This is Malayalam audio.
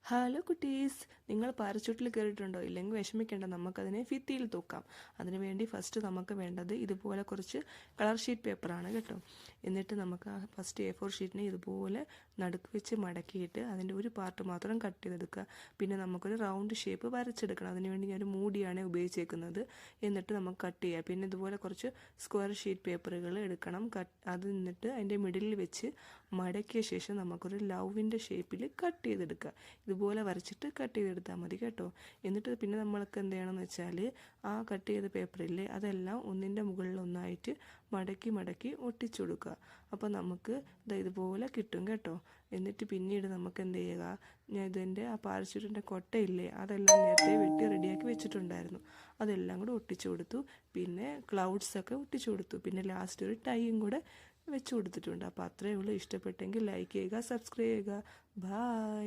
ഹലോ കുട്ടീസ്, നിങ്ങൾ പാരച്യൂട്ടിൽ കയറിയിട്ടുണ്ടോ? ഇല്ലെങ്കിൽ വിഷമിക്കേണ്ട, നമുക്കതിനെ ഭിത്തിയിൽ തൂക്കാം. അതിനുവേണ്ടി ഫസ്റ്റ് നമുക്ക് വേണ്ടത് ഇതുപോലെ കുറച്ച് കളർ ഷീറ്റ് പേപ്പറാണ് കേട്ടോ. എന്നിട്ട് നമുക്ക് ആ ഫസ്റ്റ് A4 ഷീറ്റിനെ ഇതുപോലെ നടുക്ക് വെച്ച് മടക്കിയിട്ട് അതിൻ്റെ ഒരു പാർട്ട് മാത്രം കട്ട് ചെയ്തെടുക്കുക. പിന്നെ നമുക്കൊരു റൗണ്ട് ഷേപ്പ് വരച്ചെടുക്കണം. അതിനുവേണ്ടി ഞാനൊരു മൂടിയാണ് ഉപയോഗിച്ചേക്കുന്നത്. എന്നിട്ട് നമുക്ക് കട്ട് ചെയ്യുക. പിന്നെ ഇതുപോലെ കുറച്ച് സ്ക്വയർ ഷീറ്റ് പേപ്പറുകൾ എടുക്കണം. അത് എന്നിട്ട് അതിൻ്റെ മിഡിലിൽ വെച്ച് മടക്കിയ ശേഷം നമുക്കൊരു ലവിൻ്റെ ഷേപ്പിൽ കട്ട് ചെയ്തെടുക്കുക. ഇതുപോലെ വരച്ചിട്ട് കട്ട് ചെയ്തെടുത്താൽ മതി കേട്ടോ. എന്നിട്ട് പിന്നെ നമ്മൾക്ക് എന്ത് ചെയ്യണമെന്ന് വെച്ചാൽ ആ കട്ട് ചെയ്ത പേപ്പറില്ലേ അതെല്ലാം ഒന്നിൻ്റെ മുകളിൽ ഒന്നായിട്ട് മടക്കി മടക്കി ഒട്ടിച്ചു കൊടുക്കുക. അപ്പോൾ നമുക്ക് ഇതുപോലെ കിട്ടും കേട്ടോ. എന്നിട്ട് പിന്നീട് നമുക്ക് എന്ത് ചെയ്യുക, ഞാൻ ഇതിൻ്റെ ആ പാരച്യൂട്ടിൻ്റെ കൊട്ടയില്ലേ അതെല്ലാം നേരത്തെ വെട്ടി റെഡിയാക്കി വെച്ചിട്ടുണ്ടായിരുന്നു. അതെല്ലാം കൂടെ ഒട്ടിച്ചു കൊടുത്തു. പിന്നെ ക്ലൗഡ്സൊക്കെ ഒട്ടിച്ചു കൊടുത്തു. പിന്നെ ലാസ്റ്റ് ഒരു ടൈയും കൂടെ വെച്ച് കൊടുത്തിട്ടുണ്ട്. അപ്പോൾ അത്രയേ ഉള്ളൂ. ഇഷ്ടപ്പെട്ടെങ്കിൽ ലൈക്ക് ചെയ്യുക, സബ്സ്ക്രൈബ് ചെയ്യുക. ബായ്.